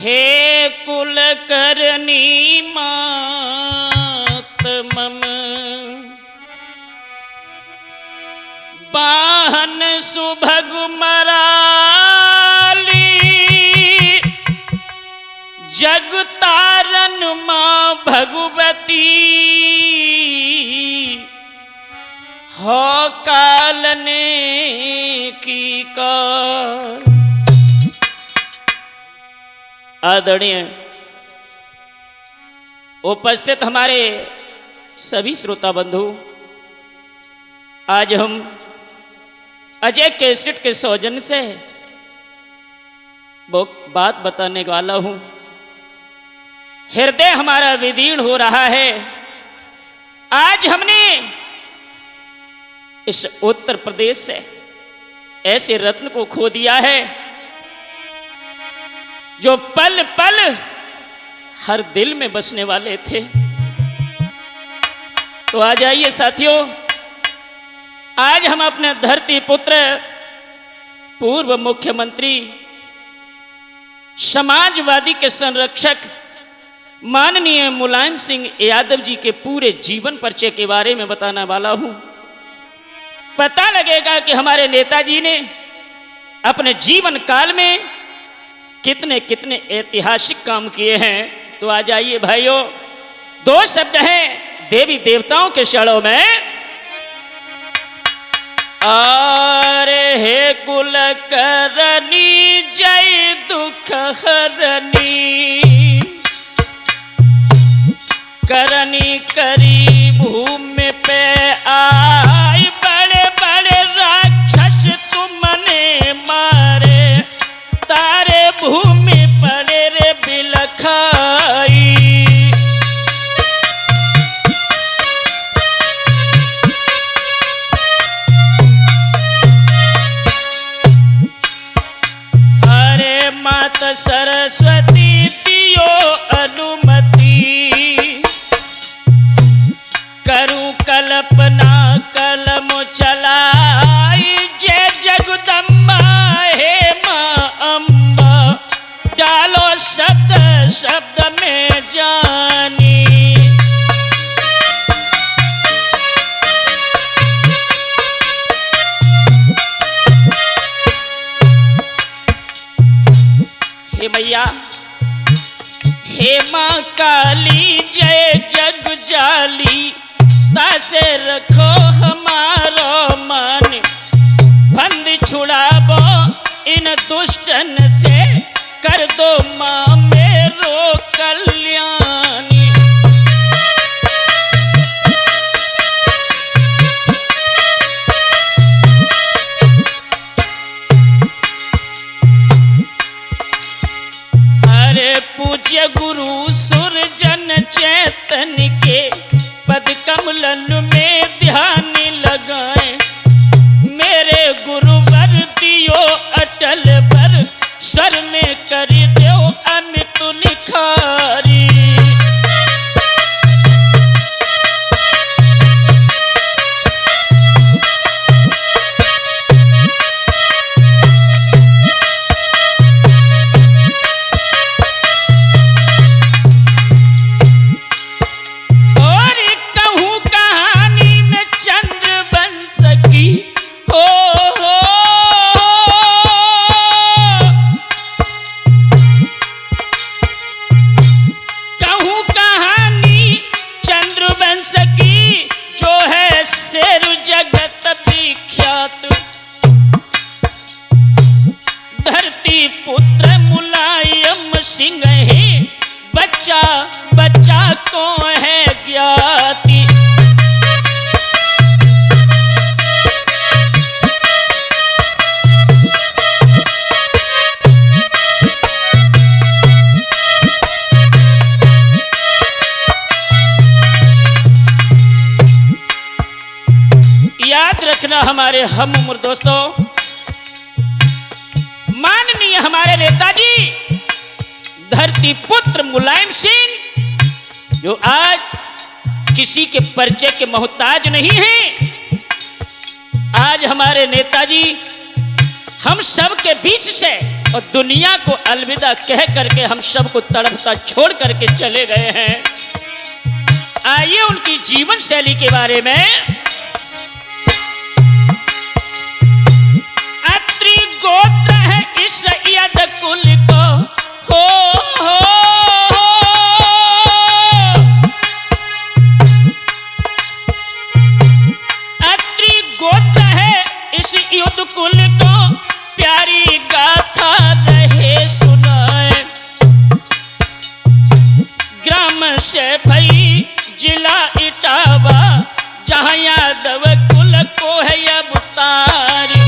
हे कुलकर्णी मात मम बाहन सुभग मराली जग तारन मां भगवती हो कालने की काल। आदरणीय उपस्थित हमारे सभी श्रोता बंधु, आज हम अजय कैसेट के सौजन्य से वो बात बताने वाला हूं। हृदय हमारा विदीर्ण हो रहा है। आज हमने इस उत्तर प्रदेश से ऐसे रत्न को खो दिया है जो पल पल हर दिल में बसने वाले थे। तो आ जाइए साथियों, आज हम अपने धरती पुत्र पूर्व मुख्यमंत्री समाजवादी के संरक्षक माननीय मुलायम सिंह यादव जी के पूरे जीवन परिचय के बारे में बताने वाला हूं। पता लगेगा कि हमारे नेताजी ने अपने जीवन काल में कितने कितने ऐतिहासिक काम किए हैं। तो आ जाइए भाइयों, दो शब्द हैं देवी देवताओं के शरणों में। अरे हे कुलकर्णी जय दुख हरणी, करनी करी भूमि पे आई, बड़े बड़े राक्षस तुमने मारे, तारे भूमि पड़े रे बिलखाई। अरे माता सरस्वती दियो अनुमति, करूं कल्पना कलम चलाई, जय जगदम्बा हे मां अम्बा, डालो शब्द शब्द में जानी। हे मैया, हे मां काली जय जग जाली, तासे रखो हमारो मन, बंद छुड़ाबो इन दुष्टन से, कर दो मां मेरो कल्याणी। अरे पूज्य गुरु सुरजन चेतन के पद कमलन में ध्यान लगाएं, मेरे गुरुवर दियो अटल पर, स्वर में कर दो अमित निखारी। पुत्र मुलायम सिंह है, बच्चा बच्चा को है ज्ञाति। याद रखना हमारे हम उम्र दोस्तों, माननीय हमारे नेताजी धरती पुत्र मुलायम सिंह, जो आज किसी के परिचय के मोहताज नहीं हैं, आज हमारे नेताजी हम सब के बीच से और दुनिया को अलविदा कह करके हम सबको तड़पता छोड़ करके चले गए हैं। आइए उनकी जीवन शैली के बारे में। अत्रि गोत्र है इस यद कुल को, हो अत्रि गोत्र है इस युद्ध कुल को, प्यारी गाथा रहे सुनाए। ग्राम से भई जिला इटावा, जहां यादव कुल को है अवतार।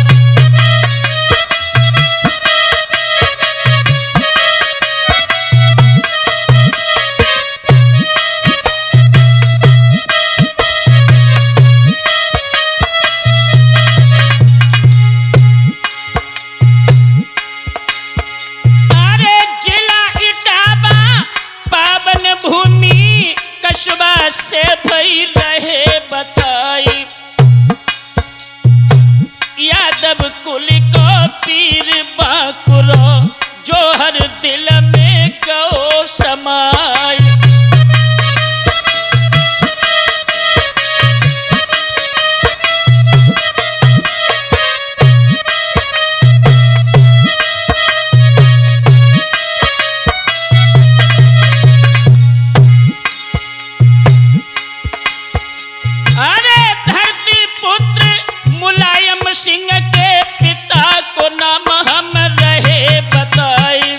कस्बा से भई रहे बताई, यादव कुल को पीर बाकुरो, जो हर दिल में गो समाई। मुलायम सिंह के पिता को नाम हम रहे बताई।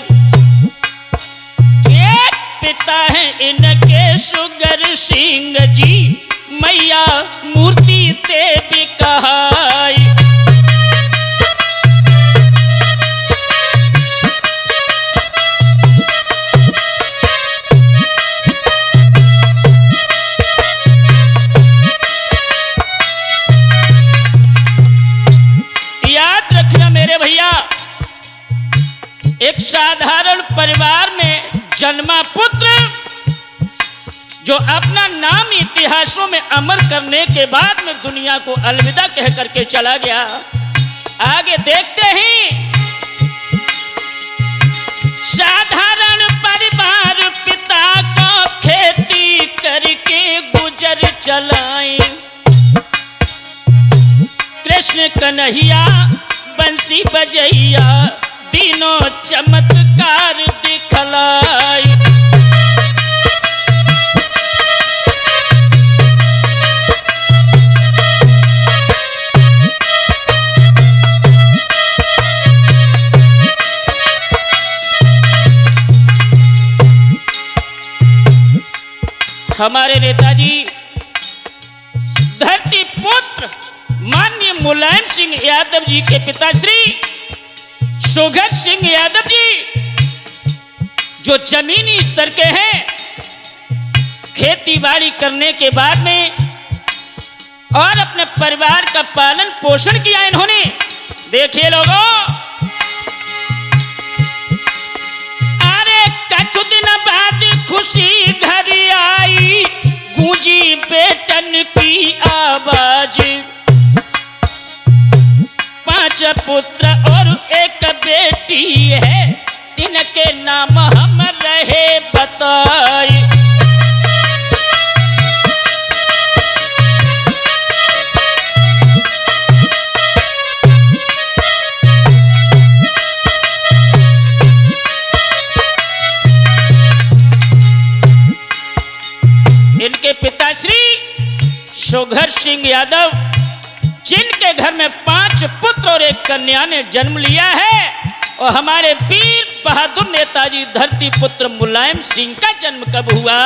एक पिता है इनके सुगर सिंह जी, मैया मूर्ति देवी कहाई। एक साधारण परिवार में जन्मा पुत्र जो अपना नाम इतिहासों में अमर करने के बाद में दुनिया को अलविदा कह करके चला गया। आगे देखते हैं। साधारण परिवार पिता को खेती करके गुजर चलाए। कृष्ण कन्हैया बंसी बजैया, तीनों चमत्कार दिखलाई। हमारे नेताजी धरती पुत्र माननीय मुलायम सिंह यादव जी के पिताश्री सुगर सिंह यादव जी, जो जमीनी स्तर के हैं, खेती बाड़ी करने के बाद में और अपने परिवार का पालन पोषण किया इन्होंने। देखिए लोगों, अरे कुछ दिन बाद खुशी घर आई, गूंजी बेटन की आवाज। 5 पुत्र और एक बेटी है, इनके नाम हम रहे बताई। इनके पिताश्री सुगर सिंह यादव, जिनके घर में 5 पुत्र और एक कन्या ने जन्म लिया है, और हमारे वीर बहादुर नेताजी धरती पुत्र मुलायम सिंह का जन्म कब हुआ?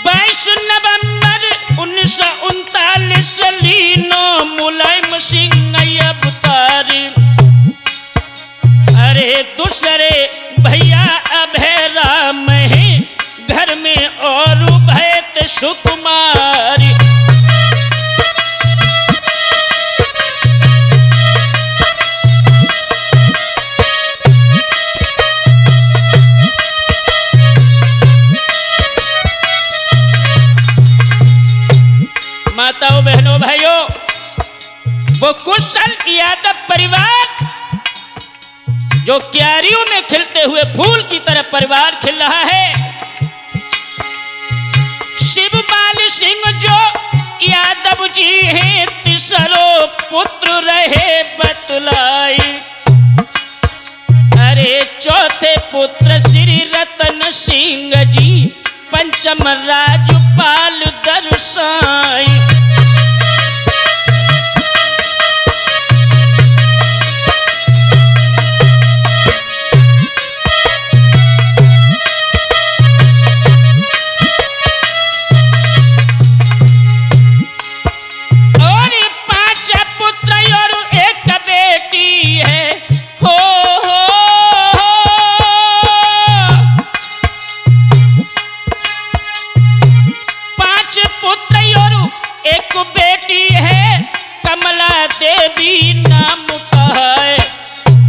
22 नवंबर 1939 लीनो मुलायम सिंह अवतार। अरे दूसरे भैया अभय राम है, घर में और भैत सुकुमारी। माताओं बहनों भाइयों, वो कुशल यादव परिवार जो क्यारियों में खिलते हुए फूल की तरह परिवार खिल रहा है। शिवपाल सिंह जो यादव जी हैं तीसरो पुत्र रहे बतलाई। अरे चौथे पुत्र श्री रतन सिंह जी पंचम राजपाल दर्शाई। देवी नाम कहे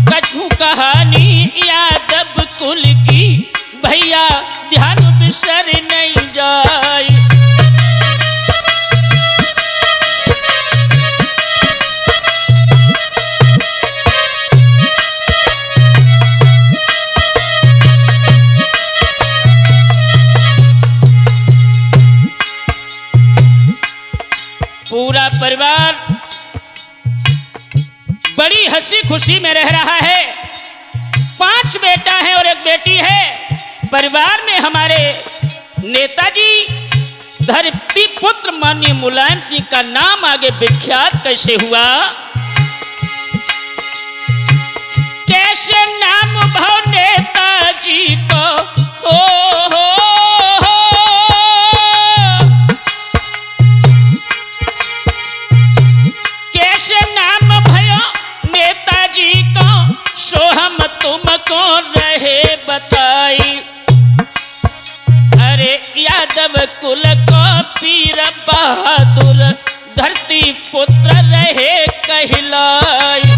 कछु कहानी यादव कुल की भैया ध्यान बिसर नहीं जाए। पूरा परिवार बड़ी हंसी खुशी में रह रहा है। 5 बेटा है और 1 बेटी है। परिवार में हमारे नेताजी धरती पुत्र माननीय मुलायम सिंह का नाम आगे विख्यात कैसे हुआ, कैसे नाम भाव नेताजी को हो कैसे नाम भयो नेताजी को सो हम तुमको रहे बताई। अरे यादव कुल को पीर बहादुर धरती पुत्र रहे कहलाई।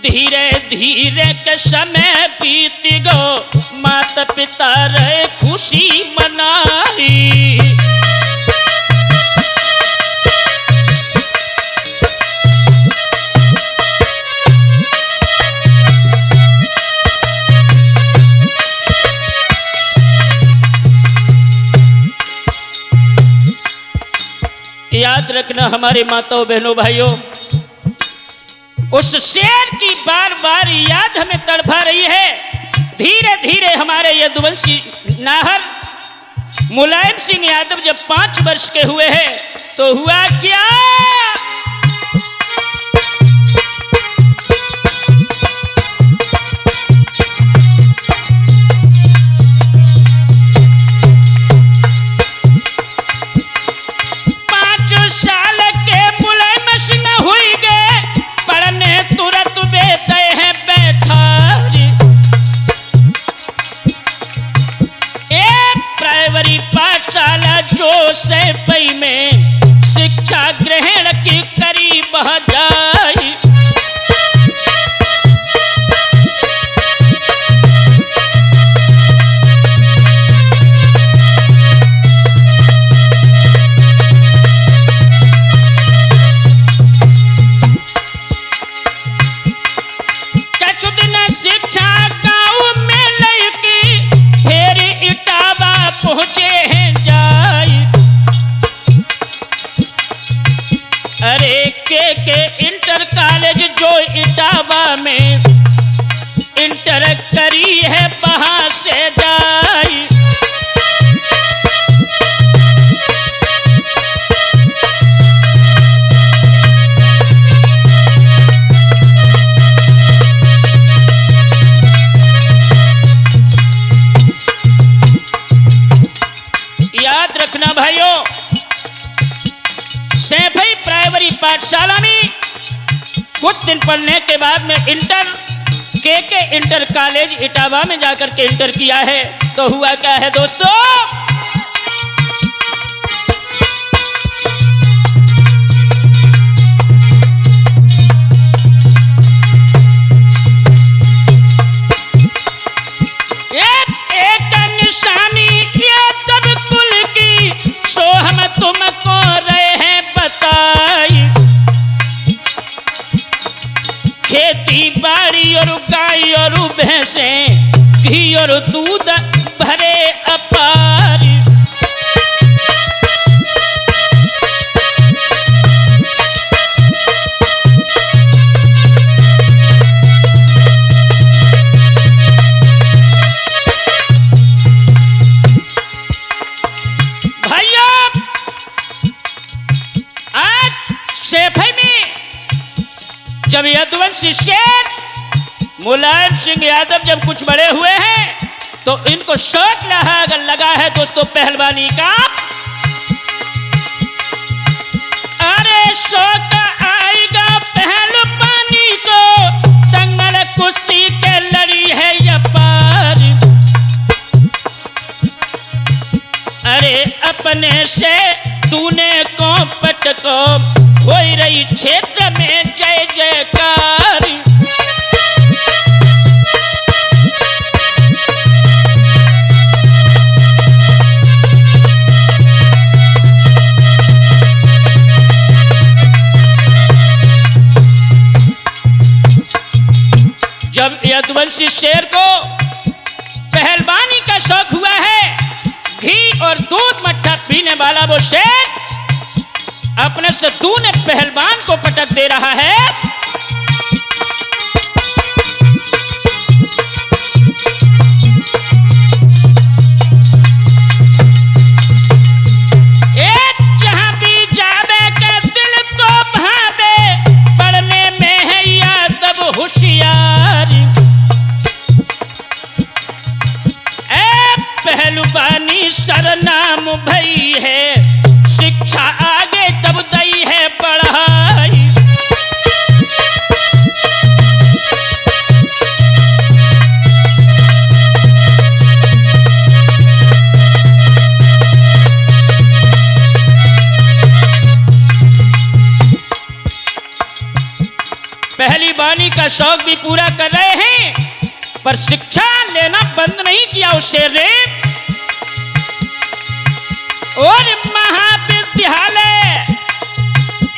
धीरे धीरे के समय बीत गो माता पिता रहे खुशी मनाई। याद रखना हमारे माताओं बहनों भाइयों, उस शेर की बार बार याद हमें तड़पा रही है। धीरे धीरे हमारे यदुवंशी नाहर मुलायम सिंह यादव जब 5 वर्ष के हुए हैं तो हुआ क्या, जो सैफई में शिक्षा ग्रहण की करीब जाई। कछुदिन शिक्षा गाँव में लड़की फिर इटावा पहुँचे हैं अरे के इंटर कॉलेज जो इटावा में इंटर करी है वहां से जाई। याद रखना भाइयों, सैफई प्राइमरी पाठशाला में कुछ दिन पढ़ने के बाद में इंटर के इंटर कॉलेज इटावा में जाकर के इंटर किया है। तो हुआ क्या है दोस्तों, एक निशानी ये तब कुल की सो हम तुमको रहे हैं बताई। खेती बाड़ी और गाय और भैंसें घी और दूध भरे अपार। जब यदुवंशी शेर मुलायम सिंह यादव जब कुछ बड़े हुए हैं तो इनको शौक लगा है दोस्तों पहलवानी का। अरे शौक आएगा पहलवानी को, दंगल कुश्ती के लड़ी है ये पार। अरे अपने से तूने को पट को हो रही क्षेत्र में जय जयकार। जब यदुवंशी शेर को पहलवानी का शौक हुआ है, घी और दूध मट्ठा पीने वाला वो शेर अपने से तूने पहलवान को पटक दे रहा है। एक जहां भी जावे के दिल को भावे, पढ़ने में है यादव होशियार। पहलवानी सरनाम भई है, शिक्षा आगे तब दई है पढ़ाई। पहली बानी का शौक भी पूरा कर रहे हैं, पर शिक्षा लेना बंद नहीं किया उस शेर ने। और महाविद्यालय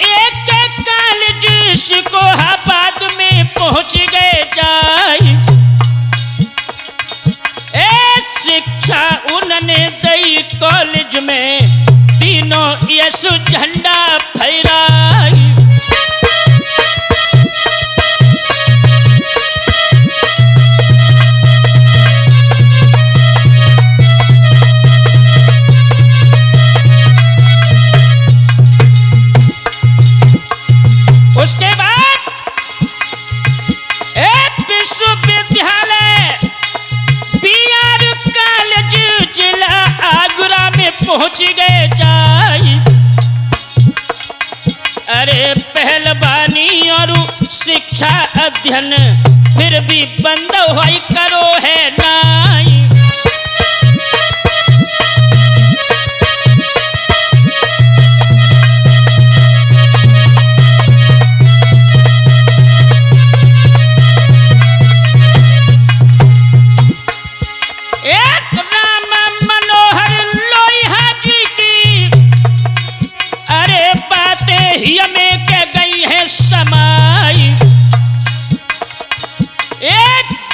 एक कॉलेज को बाद में पहुंच गए जाई। शिक्षा उन्होंने दई कॉलेज में, तीनों यीशु झंडा फहराई। उसके बाद एक विश्वविद्यालय बीआर कॉलेज जिला आगरा में पहुंच गए जाई। अरे पहलवानी और शिक्षा अध्ययन फिर भी बंद हुई करो है नाई।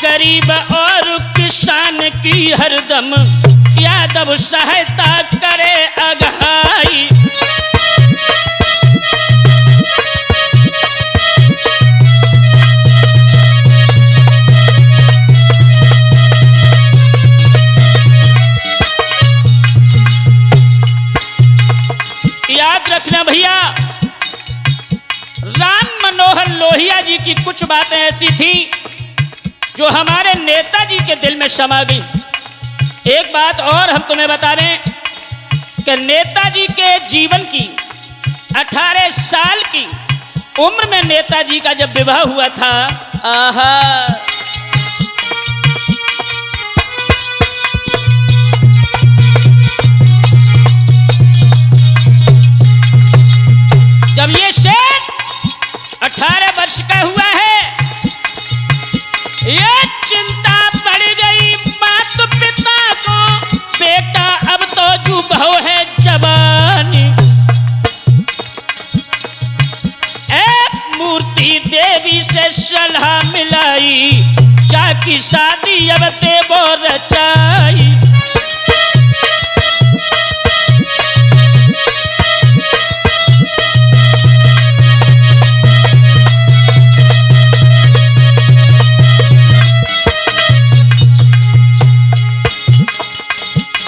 गरीब और किसान की हरदम यादव सहायता करे अगहाई। याद रखना भैया, राम मनोहर लोहिया जी की कुछ बातें ऐसी थी जो हमारे नेताजी के दिल में समा गई। एक बात और हम तुम्हें बता दें कि नेताजी के जीवन की 18 साल की उम्र में नेताजी का जब विवाह हुआ था, आहा, 18 वर्ष का हुआ है। ये चिंता बढ़ गई माता पिता को, बेटा अब तो जुबहो है जवानी। मूर्ति देवी से सलाह मिलाई, जाकी शादी अब देवो रचाई।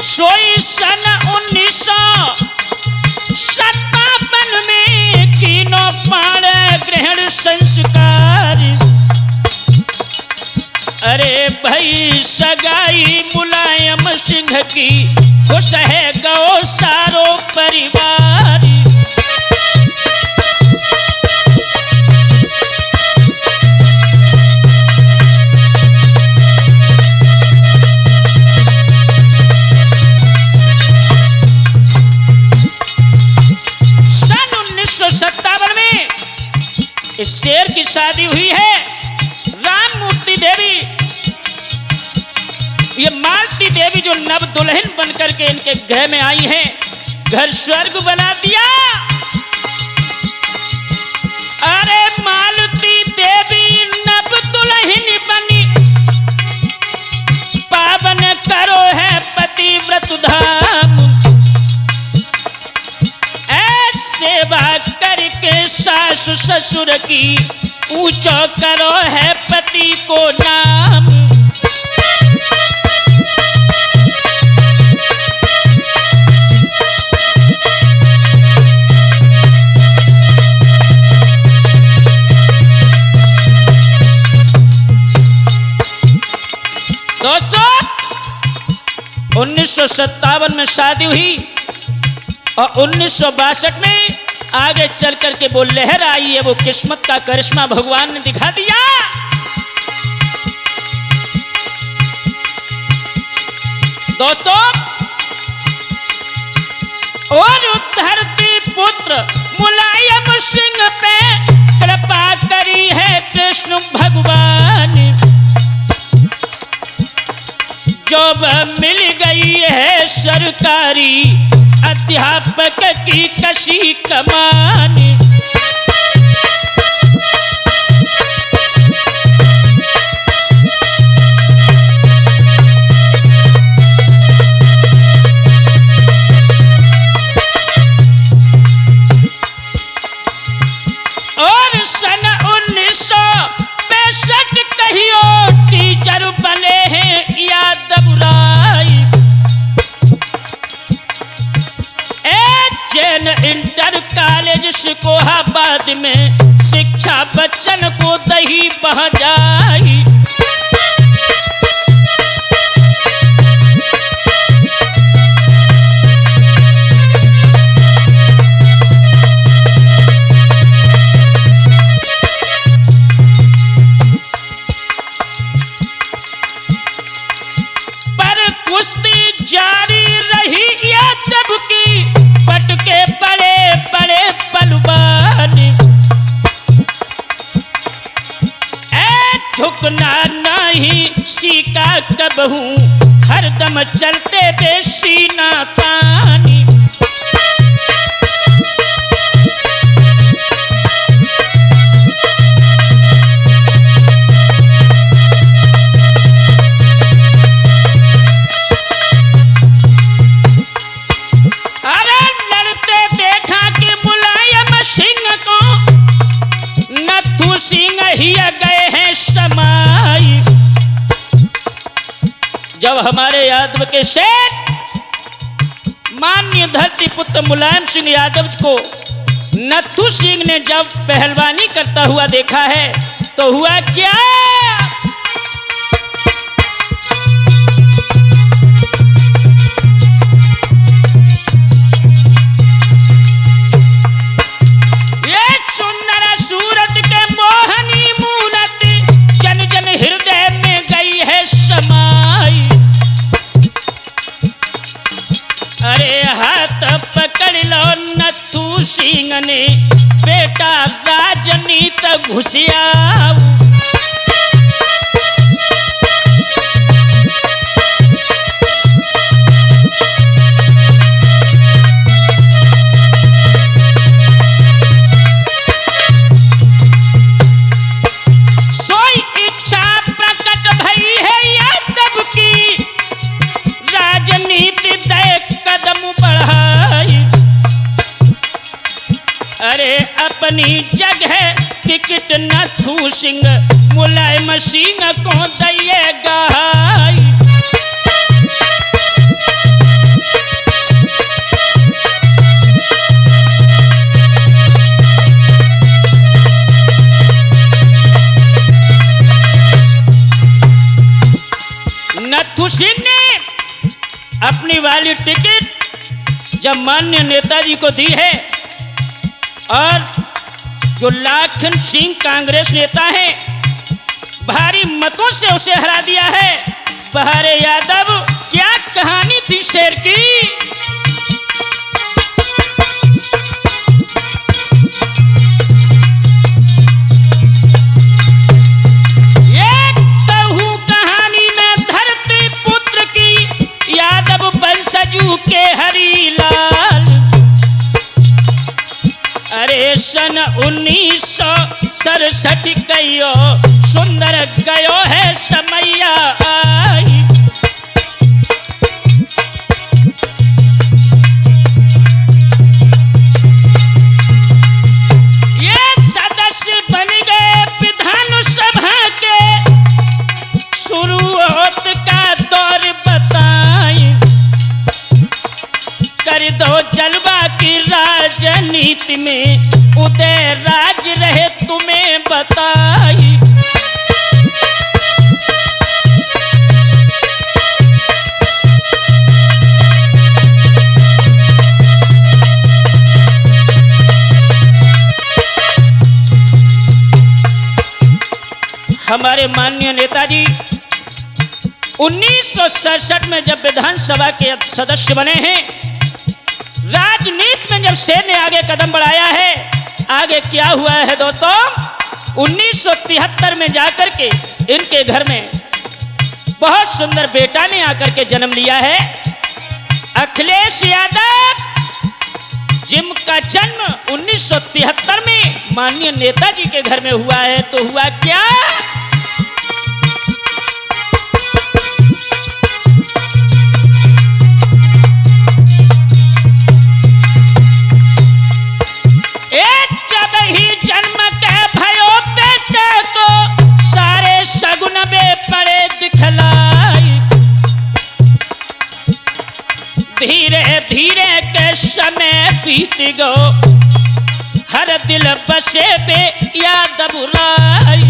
सोई सन 1957 में कीनो पाण ग्रहण संस्कार। अरे भाई सगाई मुलायम सिंह की, खुश है गो सारो परिवार। सन 1957 में इस शेर की शादी हुई है। राम मूर्ति देवी, ये मालती देवी जो नव दुल्हन बनकर के इनके घर में आई हैं, घर स्वर्ग बना दिया। अरे मालती देवी नव दुल्हन बनी, पावन करो है पतिव्रत धाम। सेवा करके सास ससुर की, ऊंचो करो है पति को नाम। दोस्तों 1957 में शादी हुई और 1962 में आगे चल करके वो लहर आई है, वो किस्मत का करिश्मा भगवान ने दिखा दिया। दोस्तों और धरती पुत्र मुलायम सिंह पे कृपा करी है कृष्ण भगवान। जॉब मिल गई है सरकारी, अध्यापक की कशी कमान। और सन 1965 कहियो टीचर बने हैं यादव राय। जैन इंटर कॉलेज सिकोहाबाद में शिक्षा बच्चन को दही बह जाई। पर कुश्ती जारी रही यादव की, पटके बड़े बड़े बलवान। झुकना नहीं सीखा कबहू, हरदम चलते बेसीना तानी। अरे लड़ते देखा कि मुलायम सिंह को नथु सिंह ही गए हैं समाई। जब हमारे यादव के सेठ माननीय धरती पुत्र मुलायम सिंह यादव को नथु सिंह ने जब पहलवानी करता हुआ देखा है तो हुआ क्या? सूरत के मोहनी मूर्ति जन जन हृदय में गई है समाई। अरे हाथ पकड़ लो नथु सिंह ने बेटा राजनीति घुसियाऊ। सोई इच्छा प्रकट भई है यादव की, राजनीति दे कदम बढ़ाई। अरे अपनी जगह टिकट नथू सिंह मुलायम सिंह को दिएगा। नथू सिंह ने अपनी वाली टिकट जब मान्य नेताजी को दी है और जो लाखन सिंह कांग्रेस नेता है भारी मतों से उसे हरा दिया है। बहारे यादव क्या कहानी थी शेर की। सजू के हरीलाल। अरे सन 1967 गयो सुंदर गयो है समैया आई। ये सदस्य बन गए विधानसभा के, शुरुआत का दौर बताई। कर दो जलवा की राजनीति में उदय राज रहे तुम्हें बताई। हमारे माननीय नेताजी 1967 में जब विधानसभा के सदस्य बने हैं, राजनीति में जब शेर ने आगे कदम बढ़ाया है, आगे क्या हुआ है दोस्तों। 1973 में जाकर के इनके घर में बहुत सुंदर बेटा ने आकर के जन्म लिया है, अखिलेश यादव, जिनका जन्म 1973 में माननीय नेताजी के घर में हुआ है। तो हुआ क्या, जब ही जन्म के भयो बेटे को सारे शगुन में पड़े दिखलाई। धीरे धीरे के समय बीत गो, हर दिल बसे बे याद बुलाई।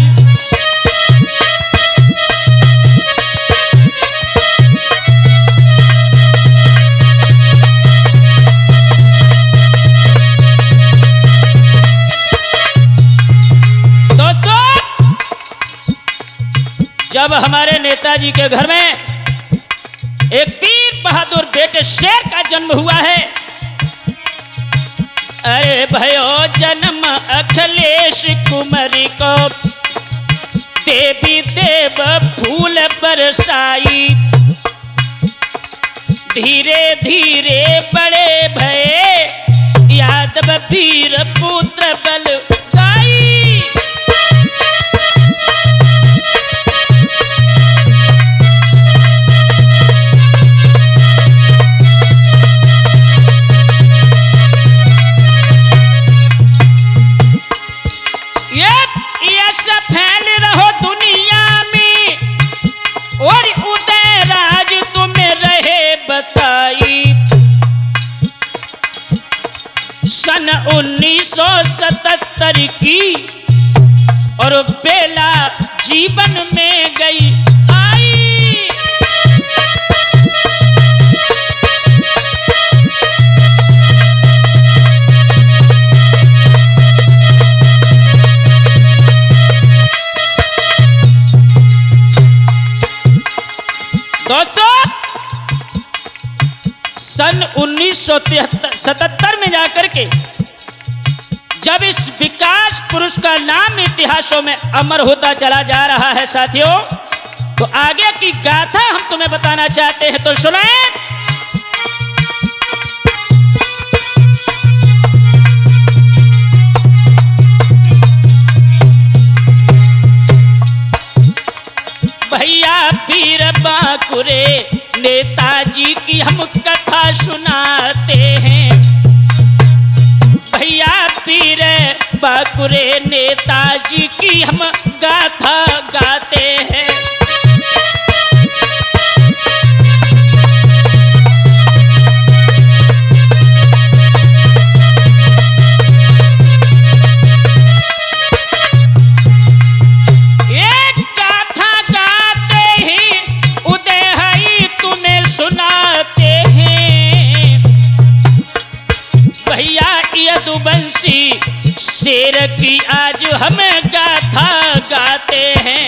जब हमारे नेताजी के घर में एक वीर बहादुर बेटे शेर का जन्म हुआ है, अरे भयो जन्म अखिलेश कुमारी को, देवी देव फूल बरसाई। धीरे धीरे बड़े भये यादव वीर पुत्र बल गाई। फैल रहो दुनिया में और उदय राज तुम्हें रहे बताई। सन 1977 की और बेला जीवन में गई आई। दोस्तों सन 1977 में जाकर के जब इस विकास पुरुष का नाम इतिहासों में अमर होता चला जा रहा है साथियों, तो आगे की गाथा हम तुम्हें बताना चाहते हैं, तो सुने। भैया वीर बांकुरे नेताजी की हम कथा सुनाते हैं। भैया वीर बांकुरे नेताजी की हम गाथा गाते हैं। यदुवंशी शेर की आज हम गाथा गाते हैं।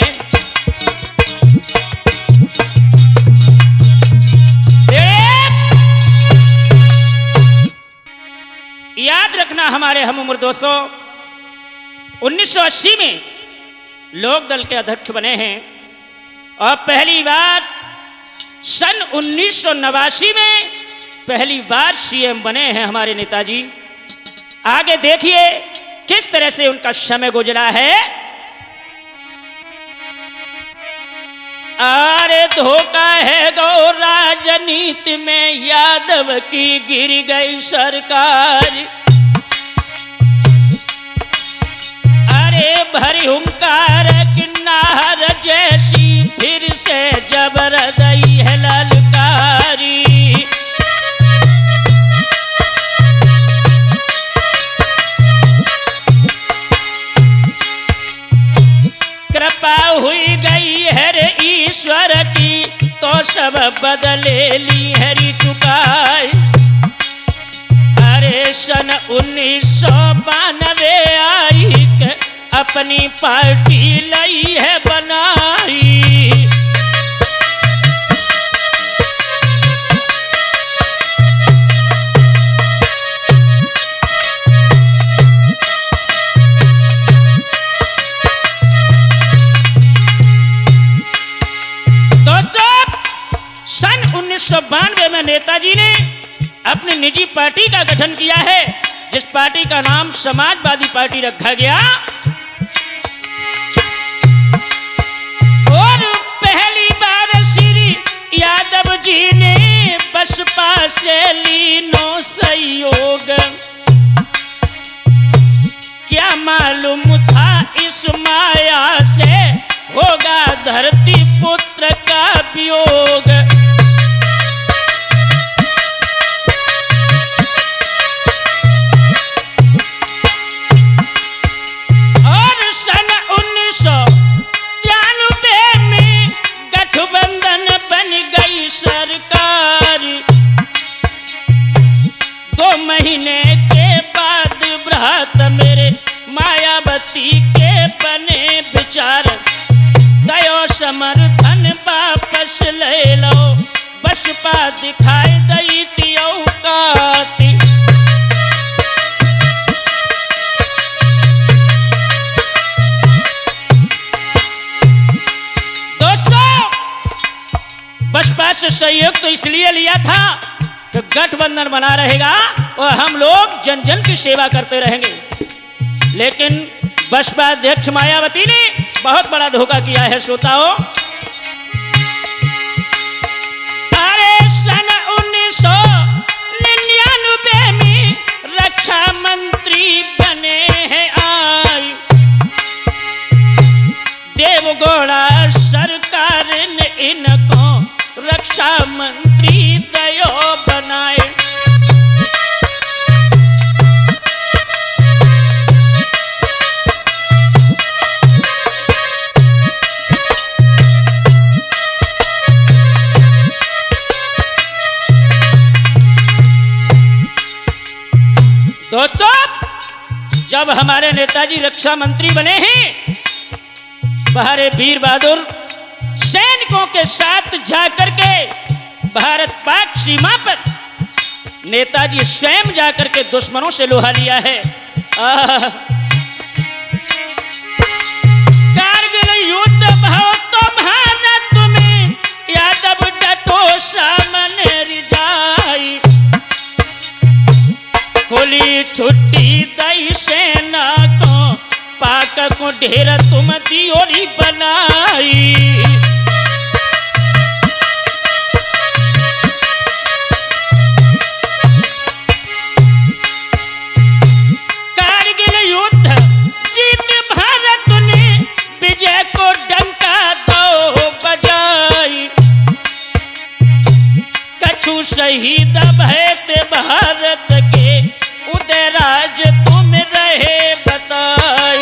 याद रखना हमारे हम उम्र दोस्तों, 1980 में लोक दल के अध्यक्ष बने हैं और पहली बार सन 1989 में पहली बार सीएम बने हैं हमारे नेताजी। आगे देखिए किस तरह से उनका समय गुजरा है। अरे धोखा है गौ राजनीति में, यादव की गिर गई सरकार। अरे भरी हुंकार किन्नार जैसी फिर से जबरदई है ललकारी। कृपा हुई गई है रे ईश्वर की, तो सब बदले ली है चुकाई। अरे सन 1992 आई के अपनी पार्टी लई है बनाई। सन 1992 में नेताजी ने अपनी निजी पार्टी का गठन किया है, जिस पार्टी का नाम समाजवादी पार्टी रखा गया। और पहली बार श्री यादव जी ने बसपा से लीनो सहयोग। क्या मालूम था इस माया से होगा धरती पुत्र का वियोग। और सन 1993 में गठबंधन बन गई सरकार। 2 महीने के बाद भ्रात मेरे मायावती के बने विचार। दयो समर्थन वापस ले लो, बसपा दिखाई दी थी औकाती। दोस्तों, बसपा से सहयोग तो इसलिए लिया था कि गठबंधन बना रहेगा और हम लोग जन जन की सेवा करते रहेंगे। लेकिन बसपा अध्यक्ष मायावती ने बहुत बड़ा धोखा किया है श्रोताओं। अरे सन 1999 में रक्षा मंत्री बने हैं आई। देवगौड़ा सरकार ने इनको रक्षा मंत्री दयो बनाए। दोस्तों, जब हमारे नेताजी रक्षा मंत्री बने हैं, हमारे वीर बहादुर सैनिकों के साथ जाकर के भारत पाक सीमा पर नेताजी स्वयं जाकर के दुश्मनों से लोहा लिया है। कारगिल युद्ध भव तो भारत में यादव डटो सामने रिजाई। खोली छुट्टी दई सेना को पाक को ढेर तुम दियोरी बनाई। कारगिल युद्ध जीत भारत ने विजय को डंका दो बजाई। कछु शहीद भय थे भारत के उदयराज तुम रहे बताई।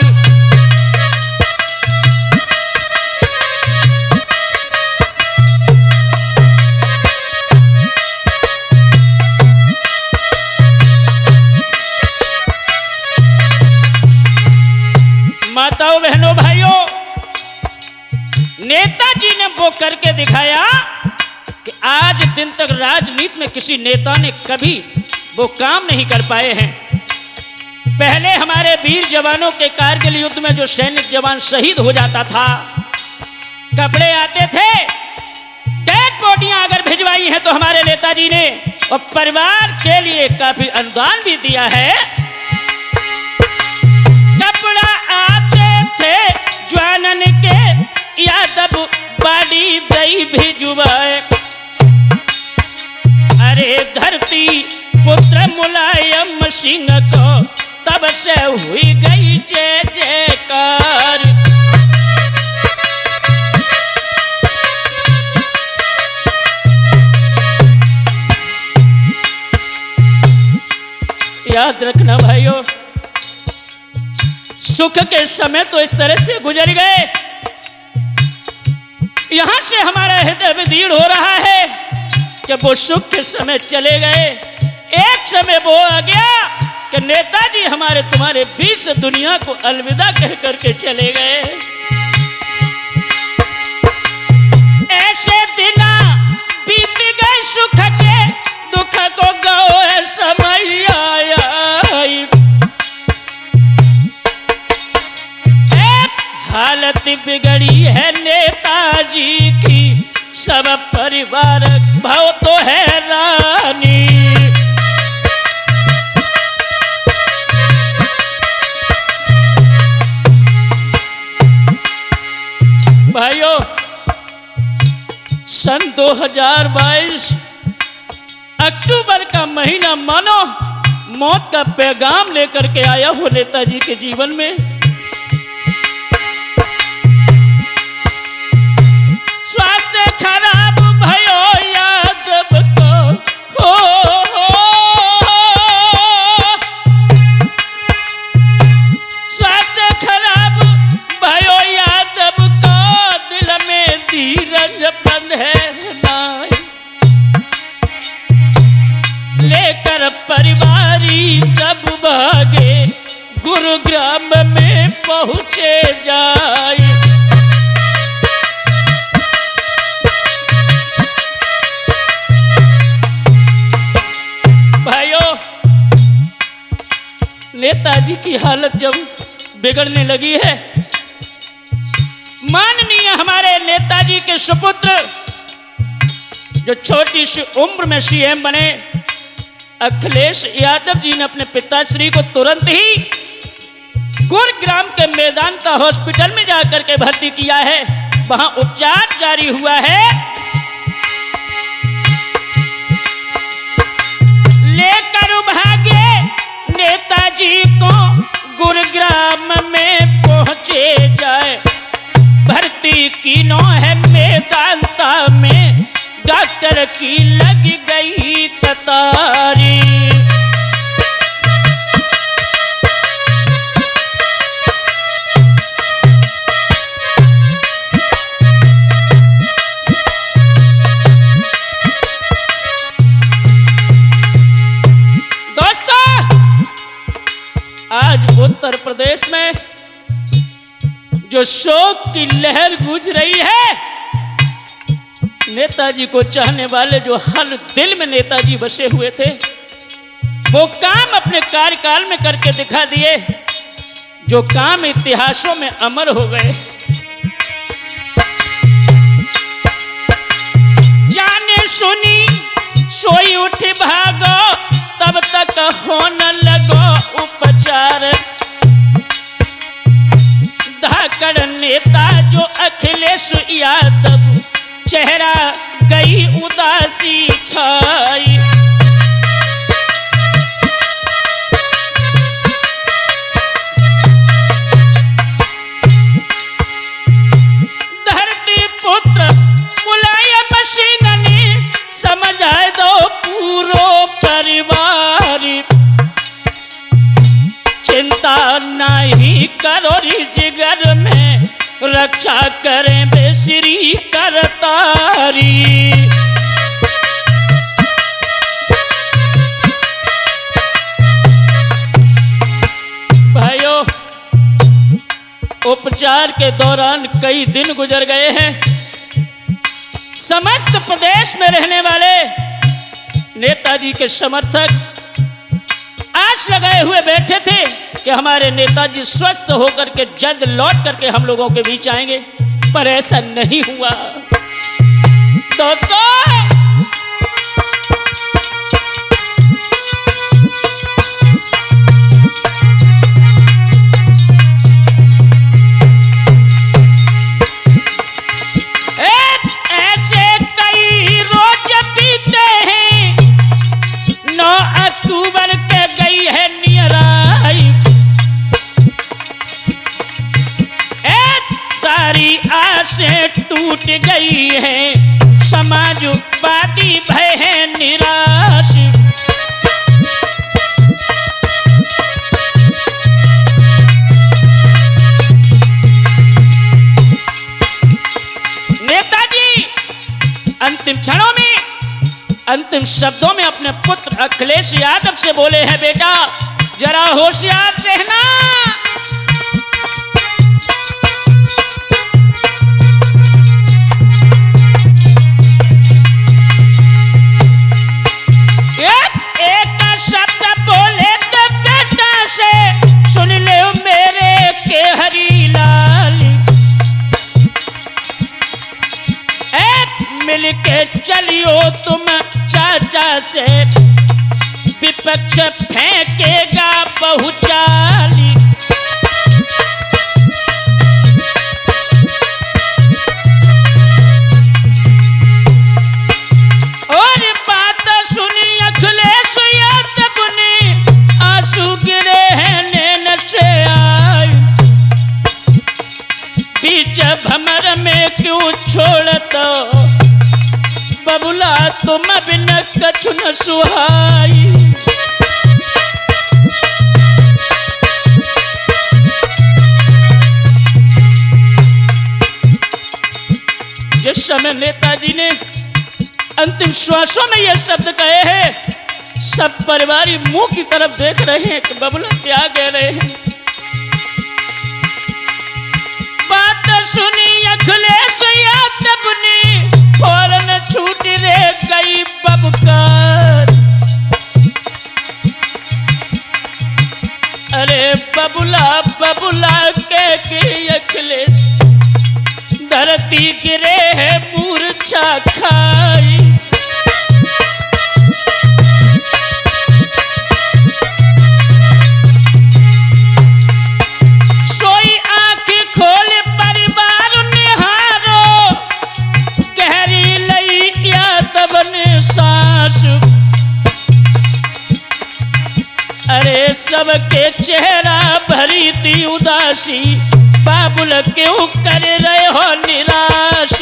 माताओं बहनों भाइयों, नेताजी ने वो करके दिखाया कि आज दिन तक राजनीति में किसी नेता ने कभी वो काम नहीं कर पाए हैं। पहले हमारे वीर जवानों के कारगिल युद्ध में जो सैनिक जवान शहीद हो जाता था, कपड़े आते थे, डेड बॉडियां अगर भिजवाई हैं तो हमारे नेताजी ने और परिवार के लिए काफी अनुदान भी दिया है। कपड़ा आते थे जवानन के यादव बाड़ी दई भिजवाए। अरे धरती पुत्र मुलायम सिंह को तब से हुई गई जय जयकार। याद रखना भाइयों, सुख के समय तो इस तरह से गुजर गए, यहां से हमारा हृदय विदीर्ण हो रहा है कि वो सुख के समय चले गए। एक समय वो आ गया कि नेताजी हमारे तुम्हारे बीच से दुनिया को अलविदा कह करके चले गए। ऐसे दिन बीत गए सुख के, दुख को गए समय आया। हालत बिगड़ी है नेताजी की, सब परिवार भाव तो है रानी। भाइयों, सन 2022 अक्टूबर का महीना मानो मौत का पैगाम लेकर के आया हो नेताजी के जीवन में। स्वास्थ्य खराब भयो यादव को हो, स्वास्थ्य खराब भयो यादव को, दिल में धीरज बंधे नाई। लेकर परिवारी सब भागे, गुरुग्राम में पहुंचे जाए। नेताजी की हालत जब बिगड़ने लगी है, माननीय हमारे नेताजी के सुपुत्र जो छोटी सी उम्र में सीएम बने अखिलेश यादव जी ने अपने पिताश्री को तुरंत ही गुरुग्राम के मेदांता हॉस्पिटल में जाकर के भर्ती किया है। वहां उपचार जारी हुआ है। लेकर भागे नेताजी को गुरुग्राम में पहुंचे जाए। भर्ती की नो है मेदांता में, डॉक्टर की लग गई कतारी। आज उत्तर प्रदेश में जो शोक की लहर गूंज रही है, नेताजी को चाहने वाले जो हर दिल में नेताजी बसे हुए थे, वो काम अपने कार्यकाल में करके दिखा दिए जो काम इतिहासों में अमर हो गए। जाने सुनी सोई उठ भागो, तब तक होने लगो उपचार। धाकड़ नेता जो अखिलेश यादव, चेहरा गई उदासी छाई। धरती पुत्र मुलायम सिंह ने समझाए दो पूरो परिवार। चिंता नहीं करो री जिगर में, रक्षा करें बेसरी करतारी। भाइयों, उपचार के दौरान कई दिन गुजर गए हैं। समस्त प्रदेश में रहने वाले नेताजी के समर्थक आस लगाए हुए बैठे थे कि हमारे नेताजी स्वस्थ होकर के जल्द लौट करके हम लोगों के बीच आएंगे, पर ऐसा नहीं हुआ। दोस्तों, ऐसे कई रोज बीते हैं, 9 अक्टूबर के गई है नियराई। सारी आसें टूट गई हैं, समाजवादी भय है निराश। नेताजी अंतिम क्षणों में, अंतिम शब्दों में अपने पुत्र अखिलेश यादव से बोले हैं, बेटा जरा होशियार रहना। एक शब्द बोले तो बेटा से सुन ले मेरे के हरी लाल। मिल के चलियो तुम चाचा से, विपक्ष फेंकेगा बहुचाली। और बात सुनी अखिलेश यादव ने, आंसू गिरे हैं नैन से आए। बीच भमर में क्यों छोड़ता बबुला, तुम बिन कछु न सुहाई। जिस समय नेताजी ने अंतिम श्वासों में यह शब्द कहे हैं, सब परिवारी मुंह की तरफ देख रहे हैं कि बबुला क्या कह रहे हैं। बात सुनी अखिलेश यादव ने, फौरन छूट रे गई बबकार। अरे बबुला बबुला के अखिलेश, धरती गिरे है मूर्छा खाई। सोई आंख खोल परिवार निहारो, गहरी लई यादव ने सांस। अरे सबके चेहरा भरी थी उदासी, बाबुल क्यों कर रहे हो निराश।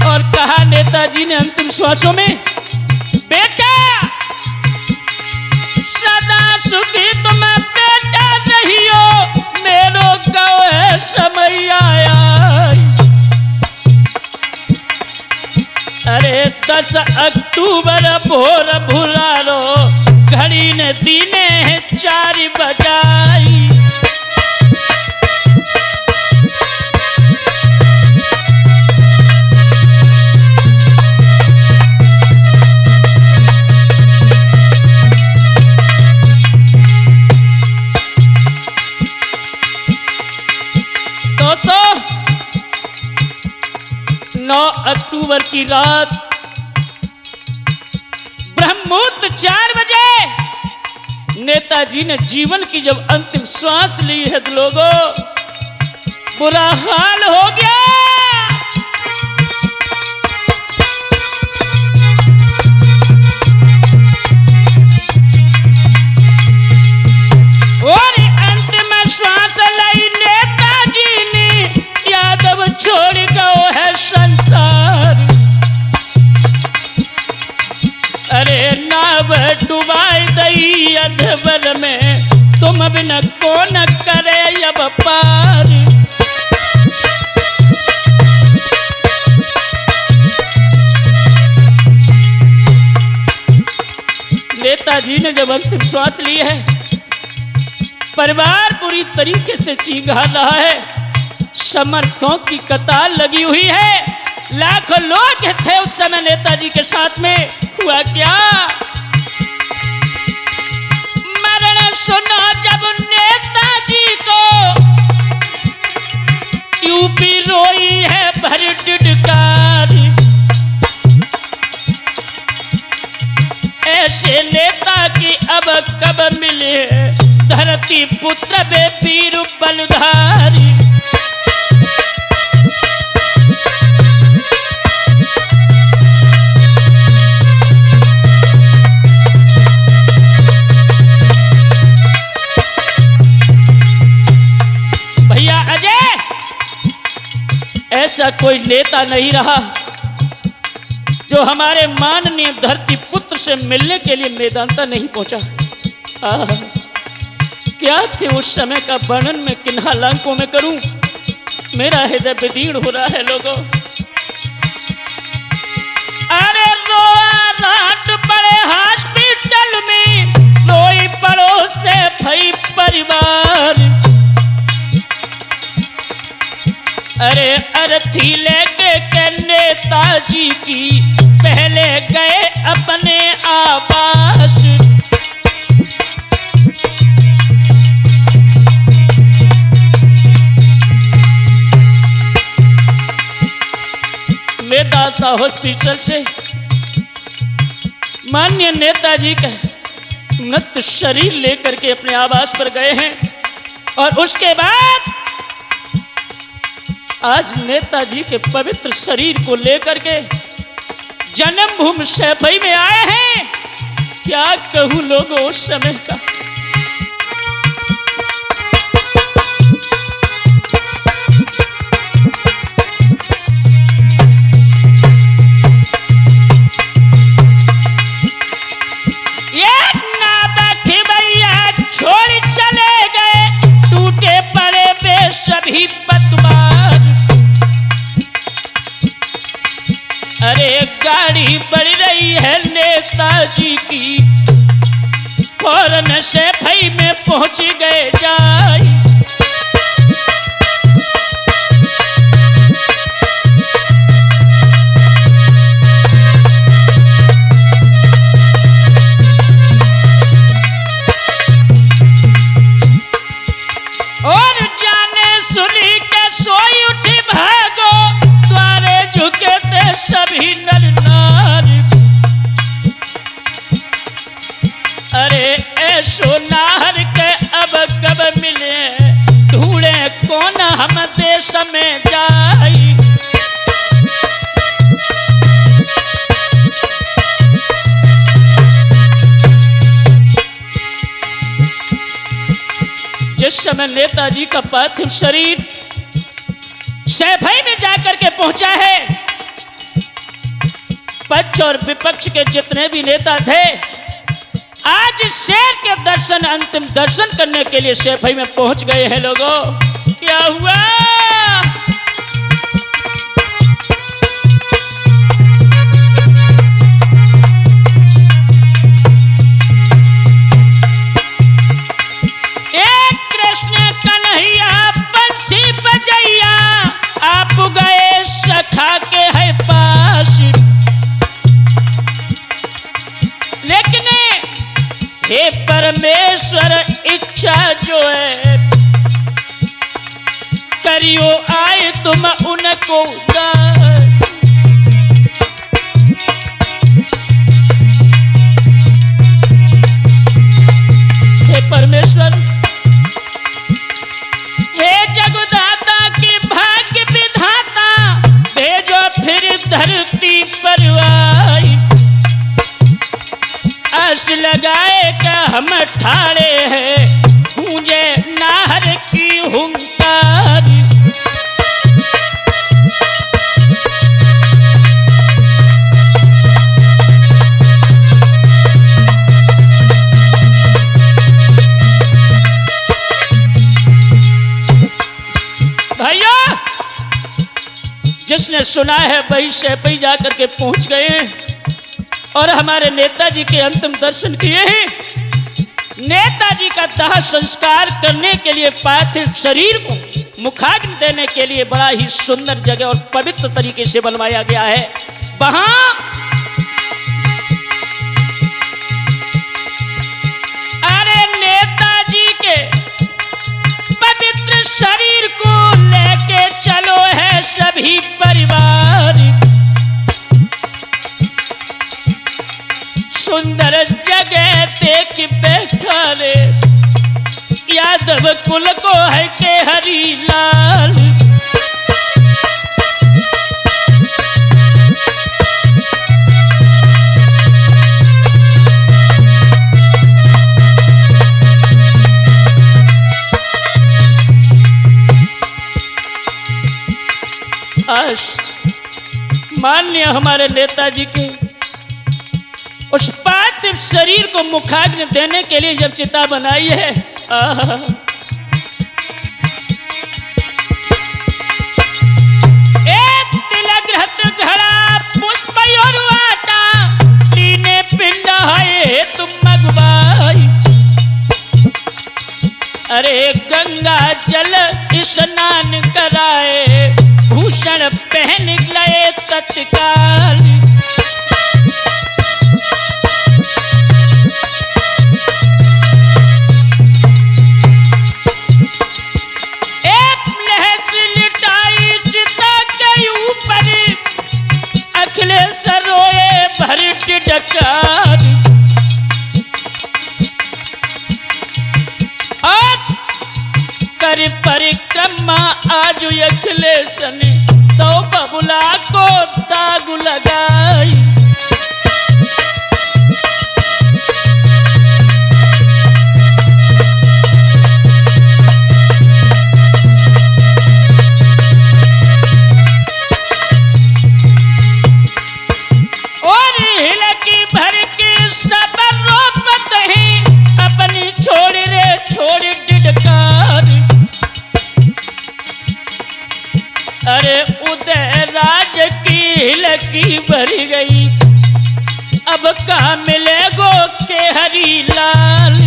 और कहा नेताजी ने अंतिम श्वासों में, बेटा सदा सुखी तुम बेटा रहियो, मेरो गौ समय आया। अरे 10 अक्टूबर भोर भुलारो, घड़ी ने दीने 4 बजाई। दोस्तों 9 अक्टूबर की रात ब्रह्ममुहूर्त 4 बजे नेताजी ने जीवन की जब अंतिम श्वास ली है तो लोगों बुरा हाल हो गया। और अंतिम श्वास ली नेताजी ने यादव छोड़ गयो है संसार। अरे नाव डुबाई दई अधबर में तुम बिन कौन करे अब पार। नेताजी ने जब अंतिम श्वास ली है परिवार पूरी तरीके से चीखा रहा है। समर्थकों की कतार लगी हुई है। लाखों लोग थे उस समय नेताजी के साथ में। हुआ क्या मरण सुना जब नेताजी को यूपी रोई है भर टिटकार। ऐसे नेता की अब कब मिले धरती पुत्र बे वीर बलधारी। भैया अजय ऐसा कोई नेता नहीं रहा जो हमारे माननीय धरती पुत्र से मिलने के लिए मैदान तक नहीं पहुंचा। क्या थे उस समय का वर्णन में किन्हा लांकों में करूं। मेरा हृदय विदीर्ण हो रहा है लोगों। अरे रोआ रात पड़े हॉस्पिटल में रोई पड़ोस से भई परिवार। अरे अर्थी लेके के नेताजी की पहले गए अपने आवास। मेदांता हॉस्पिटल से माननीय नेताजी का मृत शरीर लेकर के अपने आवास पर गए हैं। और उसके बाद आज नेताजी के पवित्र शरीर को लेकर के जन्मभूमि सैफई में आए हैं। क्या कहूं लोगों उस समय का। सभी पतवार। अरे गाड़ी बढ़ रही है नेताजी की फौरन सैफई में पहुंच गए जाए। और जाने सुनी के सोई उठी भागो द्वारे झुके थे सभी नर नारी। अरे ऐसो नार के अब कब मिले ढूंढे कौन हम देश में जाई। जिस समय नेताजी का पार्थिव शरीर सैफई में जाकर के पहुंचा है पक्ष और विपक्ष के जितने भी नेता थे आज शेर के दर्शन अंतिम दर्शन करने के लिए सैफई में पहुंच गए हैं लोगों। क्या हुआ हे परमेश्वर इच्छा जो है करियो आए तुम उनको उद्धार। हे परमेश्वर, हे जगदाता के भाग्य विधाता, भेजो फिर धरती पर आई। आस लगाए का हम ठाड़े हैं, गूंजे नाहर की हुंकार। भैया, जिसने सुना है वही शैपई जाकर के पहुंच गए और हमारे नेताजी के अंतिम दर्शन किए हैं। नेताजी का दाह संस्कार करने के लिए पार्थिव शरीर को मुखाग्नि देने के लिए बड़ा ही सुंदर जगह और पवित्र तरीके से बनवाया गया है। वहां अरे नेताजी के पवित्र शरीर को लेके चलो है सभी परिवार। सुंदर जगह देख बैठा रे यादव कुल को है के हरी लाल। आज माननीय हमारे नेताजी के उस पार्थिव शरीर को मुखाग्नि देने के लिए जब चिता बनाई है, तिलक घड़ा पुष्प और आटा लीने पिंड है तुम मगवाई। अरे गंगा जल स्नान कराए, भूषण पहन गए तत्काल। डकार कर परिक्रमा आज अखिलेश ने तो बबुला को दाग लगाई। अरे उदय राज की हिलकी भर गई, अब कहाँ मिलेगो के हरी लाल।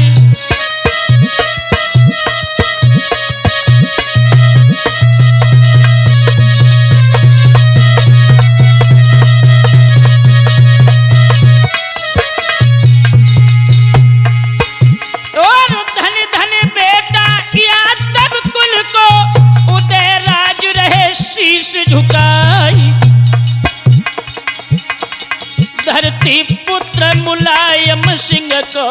और धन धन बेटा यादव कुल को उदय राज रहे शीश झुकाई। धरती पुत्र मुलायम सिंह को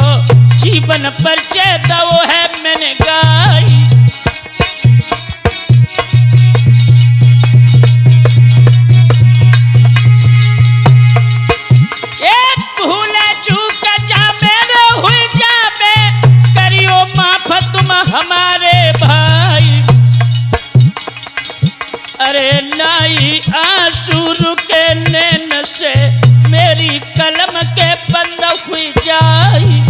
जीवन परिचय दो है मैंने गाई। भूल चूक जा मेरे हुई जाबे, करियो माफ तुम हमारे भाई। अरे नाई आंसू रुके नैन से मेरी कलम के बंद हुई जाई।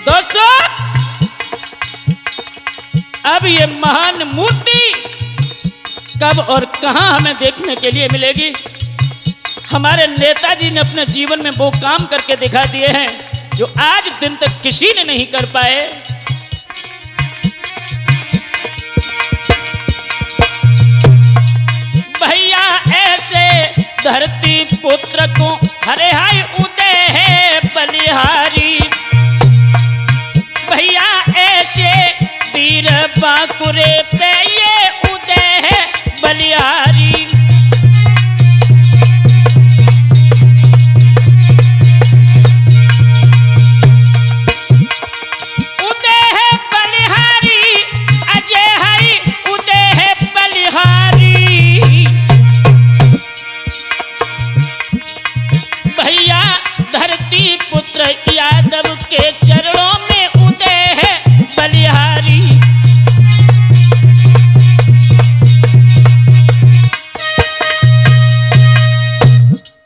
दोस्तों, अब ये महान मूर्ति कब और कहां हमें देखने के लिए मिलेगी? हमारे नेताजी ने अपने जीवन में वो काम करके दिखा दिए हैं जो आज दिन तक किसी ने नहीं कर पाए। धरती पुत्र को हरे हाय उदय है बलिहारी। भैया ऐसे वीर बांकुरे